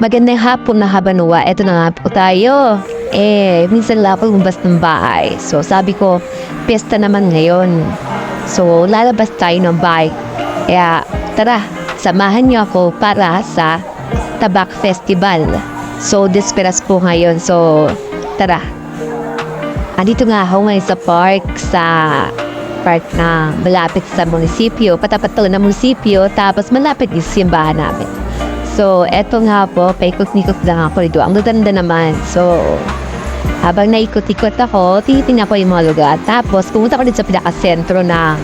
Magandang hapon na Habanua. Eto na nga po tayo. Minsan lang ako lumabas ng bahay. So, sabi ko, pesta naman ngayon. So, lalabas tayo ng bahay. Kaya, tara, samahan niyo ako para sa Tabak Festival. So, desperas po ngayon. So, tara. Andito nga ako ngayon sa park na malapit sa munisipyo. Patapat to na munisipyo. Tapos, malapit yung simbahan namin. So, eto nga po, paikot-ikot lang ako dito. Ang ganda naman. So, habang naikot-ikot ako, titingnan ko yung mga lugar. Tapos, pumunta ko dito sa pinaka-sentro ng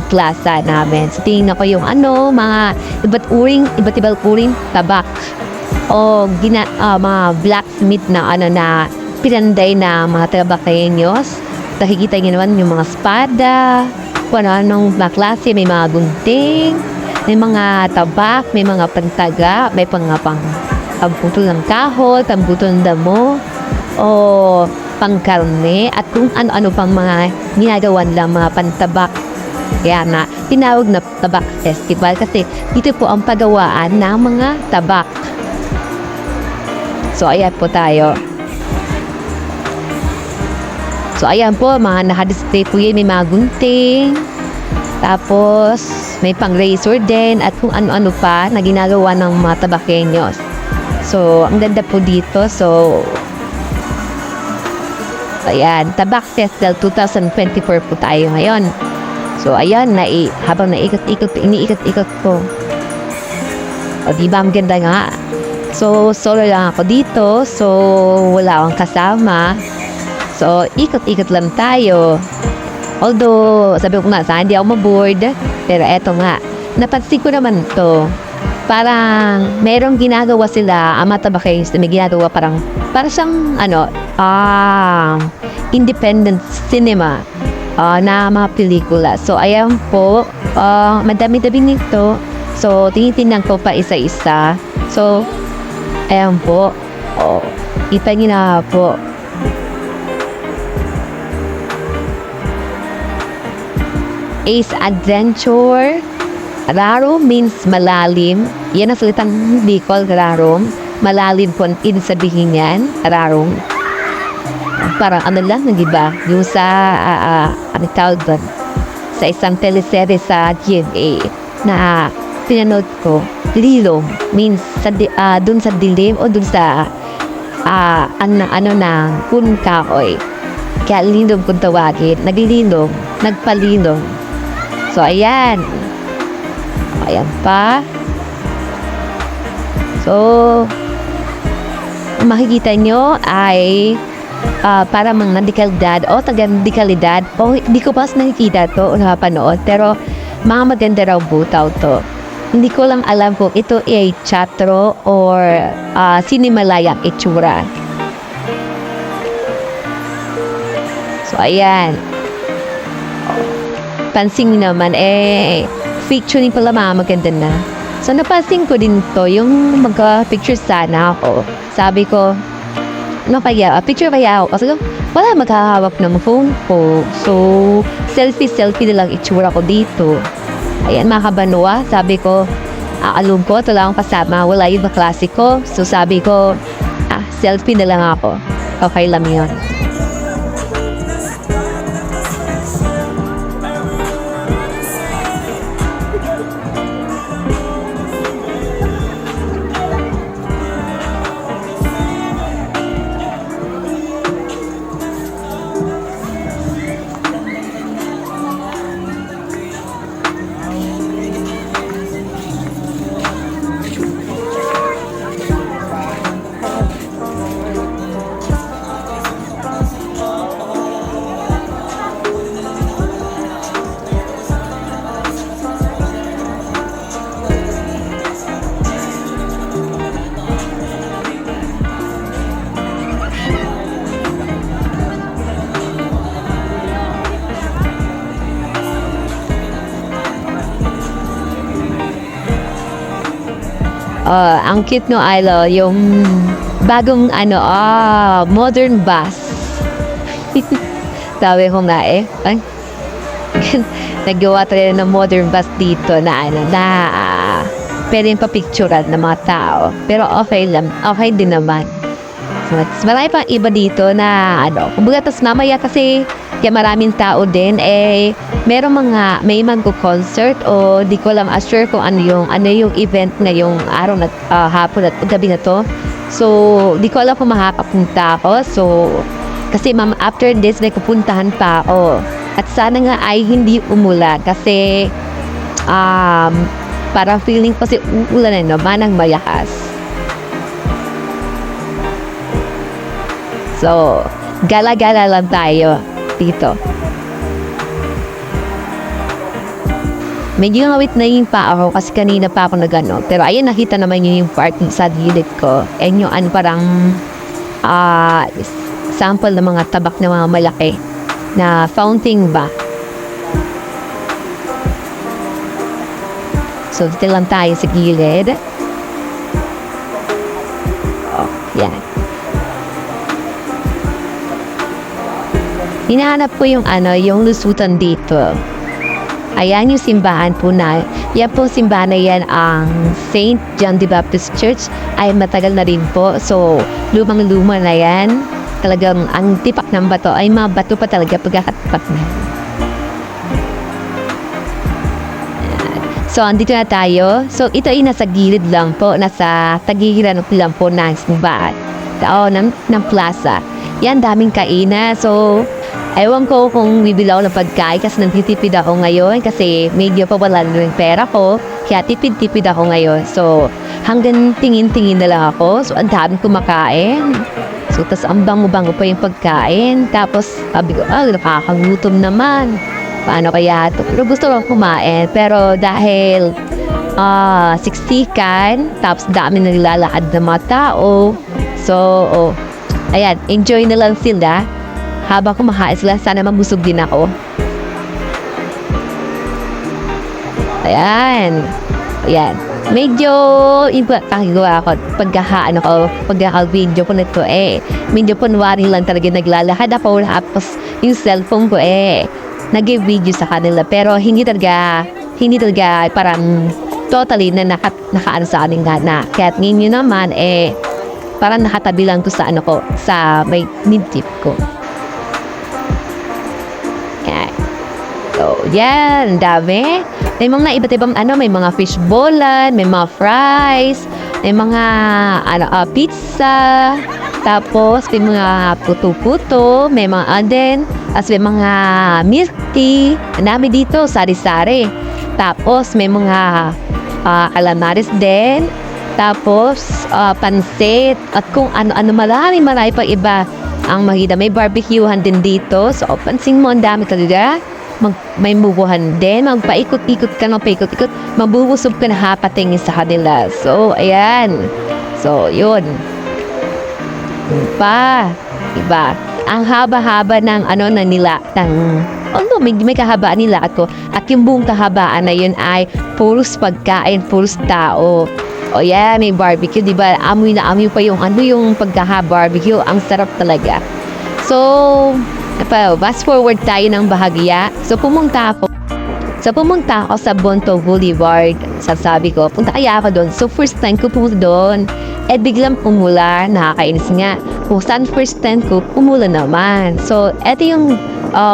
plaza namin. So, tingnan ko yung mga iba't ibang uring tabak. O mga blacksmith na na pinanday na mga tabakenyos. Nakikita nyo naman yung mga espada, kung anong mga klase, may mga gunting, may mga tabak, may mga pantaga, may pambutol ng kahoy, pambutol ng damo, o pangkarne, at kung ano-ano pang mga ginagawa lang mga pantabak. Kaya na, tinawag na Tabak Festival kasi dito po ang pagawaan ng mga tabak. So, ayan po tayo. So, ayan po, mga nakadisplay po yun, may mga gunting, tapos, may pang-razor din at kung ano-ano pa na ginagawa ng mga tabakenyos. So, ang ganda po dito. So, ayan, Tabak Festival 2024 po tayo ngayon. So, ayan, habang iniikot-ikot ko. O, diba, ang ganda nga. So, solo lang ako dito. So, wala akong kasama. So, ikot-ikot lang tayo. Although, sabi ko nga, saan hindi ako maboard. Pero eto nga, napansin ko naman to. Parang, merong ginagawa sila, ang mga tabakenyos na may ginagawa para siyang, independent cinema na mga pelikula. So, ayan po, madami-dami nito. So, tinitingnan ko pa isa-isa. So, ayan po, ipangin na po. Ace Adventure. Raro means malalim. Yan ang salitang Bicol, raro. Malalim po ang sabihin yan. Raro. Parang lang, diba? Yung sa, tawag doon? Sa isang teleserye sa GMA na pinanood ko. Lilom means dun sa dilim o dun sa kung kahoy. Kaya lilom kung tawagin. Naglilom. Nagpalilom. So, ayan. Ayan pa. So, makikita nyo ay para mga nadikalidad o taga-dikalidad. O, hindi ko pas nakikita to o nakapanood. Pero, mga maganda raw butaw to. Hindi ko lang alam kung ito ay teatro or sinimalayang itsura. So, ayan. Pansin naman, featuring pala mga maganda na. So, napansin ko din to, yung magka-picture sana ako. Sabi ko, picture kaya ako. Kasi wala maghahawak ng phone ko. So, selfie na lang itsura ko dito. Ayan, mga Habanua, sabi ko, alum ko, ito lang kasama. Wala yung klase ko. So, sabi ko, selfie na lang ako. Okay lang yun. Ang cute no, Ilo, yung bagong modern bus. Sabi ko nga naggawa tayo ng modern bus dito na pwedeng papicturean ng mga tao. Pero okay lang, okay din naman. So, marami pang iba dito na kumbaga tas mamaya kasi kaya maraming tao din, may magko-concert o di ko alam assure kung ano yung event ngayong araw na hapon at gabi na to. So, di ko alam kung makakapunta ako. So, kasi after this, may pupuntahan pa ako. At sana nga ay hindi umulan kasi parang feeling kasi uulan naman ng malakas. So, gala-gala lang tayo dito. Medyo ngawit-ngawit pa ako kasi kanina pa ako nagano. Pero ayun, nakita naman yun yung part sa gilid ko. And yung parang sample ng mga tabak na mga malaki na fountain ba. So, dito lang tayo sa gilid. Oh, yan. Hinahanap ko yung yung lusutan dito. Ayan yung simbahan po na. Yan po simbahan na yan ang St. John the Baptist Church. Ay matagal na rin po. So, lumang-luma na yan. Talagang ang tipak ng bato ay mga bato pa talaga pagkakatipak na. So, andito na tayo. So, ito ay nasa gilid lang po. Nasa tagigiran lang po ng simbahan. Ng plaza. Yan, daming kainan. So, ewan ko kung bibili ako ng pagkain kasi nagtitipid ako ngayon kasi medyo pa wala na yung pera ko. Kaya tipid-tipid ako ngayon. So, hanggang tingin-tingin na lang ako. So, ang daming kumakain. So, tas ang bango-bango pa yung pagkain. Tapos, sabi ko, nakakagutom naman. Paano kaya ito? Pero gusto ko kumain. Pero dahil siksikan, tapos dami naglalakad ng mga tao. So, ayan, enjoy na lang sila. Habang kumakain sila, sana mabusog din ako. Ayan. Ayan. Medyo iba gawa ko pagkaka-video ko nito medyo punwari lang talaga naglalakad ako tapos yung cellphone ko nag-video sa kanila pero hindi talaga parang totally na nakaano sa aning na kaya ninyo naman parang nakatabi lang to sa sa may mid-tip ko. So, yan, dami. May mga iba't ibang may mga fish bolan, may mga fries, may mga pizza, tapos may mga puto-puto, may mga aden, as may mga milk tea, dami dito, sari-sari. Tapos may mga calamares din, tapos pansit, at kung ano-ano marami pa iba ang makita. May barbecuehan din dito, so pansin mo, ang dami talaga. May mubuhan din, magpaikot-ikot ka, mabubusog ka na hapatingin sa kanila. So, ayan. So, yun. Iba. Ang haba-haba ng may kahabaan nila ako. At yung buong kahabaan na yun ay puros pagkain, puros tao. O yeah, may barbecue, diba? Amoy na amoy pa yung pagka-barbecue. Ang sarap talaga. So, fast forward tayo ng bahagya. So, pumunta ako sa Bonto Boulevard. Sabi ko, punta kaya ako doon. So, first time ko pumunta doon. Biglang umulan. Nakakainis nga. Kung saan first time ko, umulan naman. So, eto yung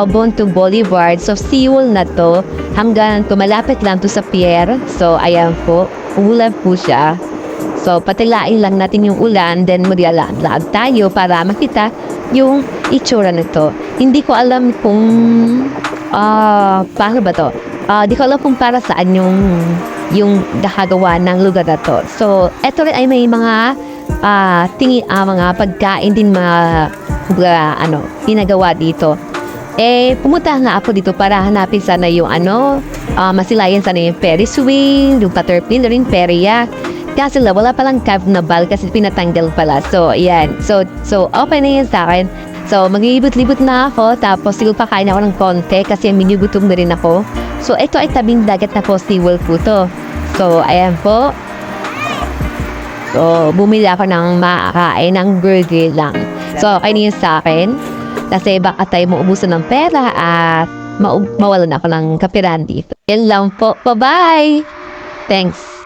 Bonto Boulevard. So, seawall na to. Hanggang malapit lang to sa pier. So, ayan po. Umulan po siya. So, patilain lang natin yung ulan. Then, maglalakad tayo para makita yung itsura nito. Hindi ko alam kung paano ba to? Di ko alam kung para saan yung nakagawa ng lugar na to. So, eto rin ay may mga mga pagkain din mga ginagawa dito. Pumunta nga ako dito para hanapin sana yung masilayan sana yung Ferris wheel, yung Caterpillar, yung Periyak. Kasi wala palang carnival kasi pinatanggal pala. So, ayan. So okay na yan sa akin. So, mag-iibot-libot na ako. Tapos, siguro pakain ako ng konti kasi minugutom na rin ako. So, ito ay tabing dagat na po, seawall po to. So, ayan po. So, bumili ako ng makakain ng burger lang. So, okay na yun sa akin. Kasi baka tayo maubusan ng pera at mawalan ako ng kapiran dito. Yan lang po. Bye-bye! Thanks.